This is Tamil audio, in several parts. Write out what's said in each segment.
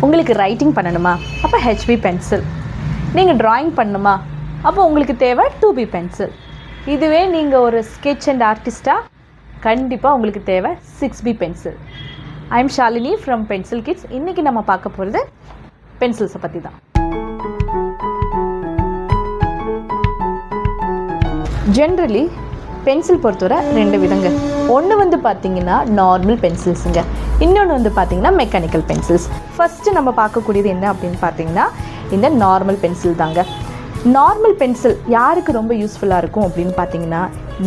உங்களுக்கு ரைட்டிங் பண்ணணுமா? அப்போ HB பென்சில். நீங்கள் ட்ராயிங் பண்ணணுமா? அப்போ உங்களுக்கு தேவை 2B பென்சில். இதுவே நீங்கள் ஒரு ஸ்கெட்ச் அண்ட் ஆர்டிஸ்டாக கண்டிப்பாக உங்களுக்கு தேவை 6B pencil. I am Shalini from pencil kids. இன்றைக்கி நம்ம பார்க்க போகிறது பென்சில்ஸை பற்றி தான். ஜென்ரலி பென்சில் பொறுத்தவரை 2 விதங்க. ஒன்று பார்த்திங்கன்னா நார்மல் பென்சில்ஸுங்க, இன்னொன்று பார்த்திங்கன்னா மெக்கானிக்கல் பென்சில்ஸ். ஃபஸ்ட்டு நம்ம பார்க்கக்கூடியது என்ன அப்படின்னு பார்த்திங்கன்னா இந்த நார்மல் பென்சில் தாங்க. நார்மல் பென்சில் யாருக்கு ரொம்ப யூஸ்ஃபுல்லாக இருக்கும் அப்படின்னு பார்த்திங்கன்னா,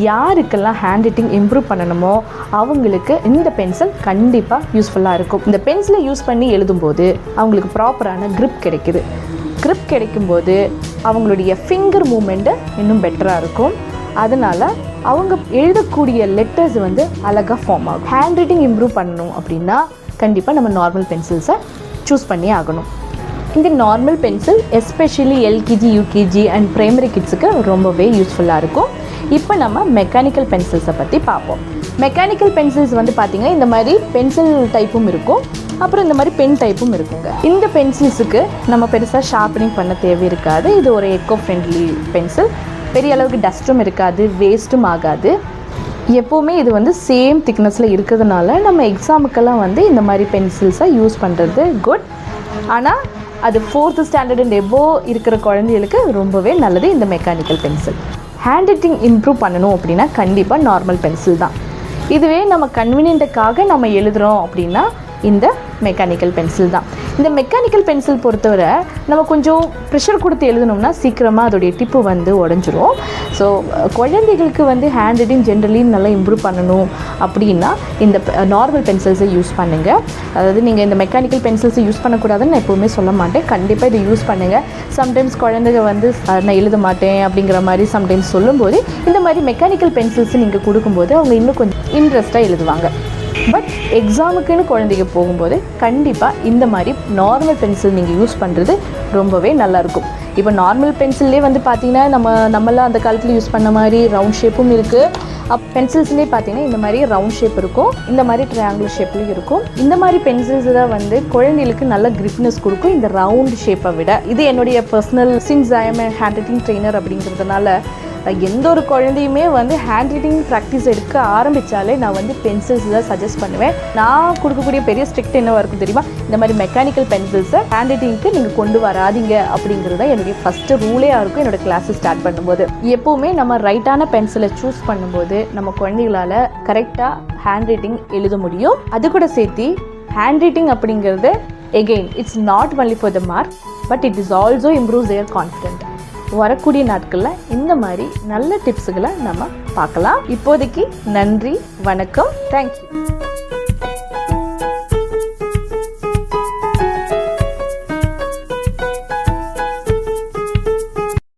யாருக்கெல்லாம் ஹேண்ட் ரைட்டிங் இம்ப்ரூவ் பண்ணணுமோ அவங்களுக்கு இந்த பென்சில் கண்டிப்பாக யூஸ்ஃபுல்லாக இருக்கும். இந்த பென்சிலை யூஸ் பண்ணி எழுதும்போது அவங்களுக்கு ப்ராப்பரான க்ரிப் கிடைக்குது. க்ரிப் கிடைக்கும்போது அவங்களுடைய ஃபிங்கர் மூமெண்ட்டு இன்னும் பெட்டராக இருக்கும். அதனால் அவங்க எழுதக்கூடிய லெட்டர்ஸ் அழகாக ஃபார்ம் ஆகும். ஹேண்ட் ரைட்டிங் இம்ப்ரூவ் பண்ணணும் அப்படின்னா கண்டிப்பாக நம்ம நார்மல் பென்சில்ஸை சூஸ் பண்ணி ஆகணும். இந்த normal pencil especially LKG, UKG and primary கிட்ஸுக்கு ரொம்பவே யூஸ்ஃபுல்லாக இருக்கும். இப்போ நம்ம மெக்கானிக்கல் பென்சில்ஸை பற்றி பார்ப்போம். மெக்கானிக்கல் பென்சில்ஸ் பார்த்திங்கன்னா இந்த மாதிரி பென்சில் டைப்பும் இருக்கும், அப்புறம் இந்த மாதிரி பென் டைப்பும் இருக்குங்க. இந்த பென்சில்ஸுக்கு நம்ம பெருசாக ஷார்ப்பனிங் பண்ண தேவை இருக்காது. இது ஒரு எக்கோ ஃப்ரெண்ட்லி பென்சில். பெரிய அளவுக்கு டஸ்ட்டும் இருக்காது, வேஸ்ட்டும் ஆகாது. எப்போவுமே இது சேம் திக்னஸில் இருக்கிறதுனால நம்ம எக்ஸாமுக்கெல்லாம் இந்த மாதிரி பென்சில்ஸை யூஸ் பண்ணுறது குட். ஆனால் அது 4th ஸ்டாண்டர்ட் அண்ட் எபோவ் இருக்கிற குழந்தைகளுக்கு ரொம்பவே நல்லது இந்த mechanical pencil. Hand writing improve பண்ணணும் அப்படின்னா கண்டிப்பாக நார்மல் பென்சில் தான். இதுவே நம்ம கன்வீனியன்ட்டுக்காக நம்ம எழுதுகிறோம் அப்படின்னா இந்த மெக்கானிக்கல் பென்சில் தான். இந்த மெக்கானிக்கல் பென்சில் பொறுத்தவரை நம்ம கொஞ்சம் ப்ரெஷர் கொடுத்து எழுதணும்னா சீக்கிரமாக அதோடைய டிப்பு உடஞ்சிரும். ஸோ குழந்தைகளுக்கு ஹேண்ட் ரைட்டிங் ஜென்ரலி நல்லா இம்ப்ரூவ் பண்ணணும் அப்படின்னா இந்த நார்மல் பென்சில்ஸை யூஸ் பண்ணுங்கள். அதாவது நீங்கள் இந்த மெக்கானிக்கல் பென்சில்ஸை யூஸ் பண்ணக்கூடாதுன்னு நான் எப்போவுமே சொல்ல மாட்டேன். கண்டிப்பாக இதை யூஸ் பண்ணுங்கள். சம்டைம்ஸ் குழந்தைங்க நான் எழுத மாட்டேன் அப்படிங்கிற மாதிரி சம்டைம்ஸ் சொல்லும்போது இந்த மாதிரி மெக்கானிக்கல் பென்சில்ஸ் நீங்கள் கொடுக்கும்போது அவங்க இன்னும் கொஞ்சம் இன்ட்ரெஸ்ட்டாக எழுதுவாங்க. பட் எக்ஸாமுக்குன்னு குழந்தைங்க போகும்போது கண்டிப்பாக இந்த மாதிரி நார்மல் பென்சில் நீங்கள் யூஸ் பண்ணுறது ரொம்பவே நல்லாயிருக்கும். இப்போ நார்மல் பென்சில்லே பார்த்திங்கன்னா நம்மளாம் அந்த காலத்தில் யூஸ் பண்ண மாதிரி ரவுண்ட் ஷேப்பும் இருக்குது. பென்சில்ஸ்லேயே பார்த்திங்கன்னா இந்த மாதிரி ரவுண்ட் ஷேப் இருக்கும், இந்த மாதிரி ட்ரையாங்குலர் ஷேப்லேயும் இருக்கும். இந்த மாதிரி பென்சில்ஸ் தான் குழந்தைகளுக்கு நல்ல கிரிப்னஸ் கொடுக்கும் இந்த ரவுண்ட் ஷேப்பை விட. இது என்னுடைய personal, since I am hand writing trainer அப்படிங்கிறதுனால எந்த ஒரு குழந்தையுமே ஹேண்ட் ரைட்டிங் ப்ராக்டிஸ் எடுக்க ஆரம்பித்தாலே நான் பென்சில்ஸ் தான் சஜஸ்ட் பண்ணுவேன். நான் கொடுக்கக்கூடிய பெரிய ஸ்ட்ரிக்ட் என்னவாக இருக்கும் தெரியுமா, இந்த மாதிரி மெக்கானிக்கல் பென்சில்ஸை ஹேண்ட் ரைட்டிங்க்கு நீங்கள் கொண்டு வராதிங்க அப்படிங்கிறது தான் என்னுடைய ஃபஸ்ட்டு ரூலே இருக்கும். என்னோடய கிளாஸை ஸ்டார்ட் பண்ணும்போது எப்போவுமே நம்ம ரைட்டான பென்சிலை சூஸ் பண்ணும்போது நம்ம குழந்தைகளால் கரெக்டாக ஹேண்ட் ரைட்டிங் எழுத முடியும். அது கூட சேர்த்து ஹேண்ட் ரைட்டிங் அப்படிங்கிறது again it's not only for the mark, but it is also improves their confident. வரக்கூடிய நாட்களில் இந்த மாதிரி நல்ல டிப்ஸுகளை நம்ம பார்க்கலாம். இப்போதைக்கு நன்றி, வணக்கம், தேங்க்யூ.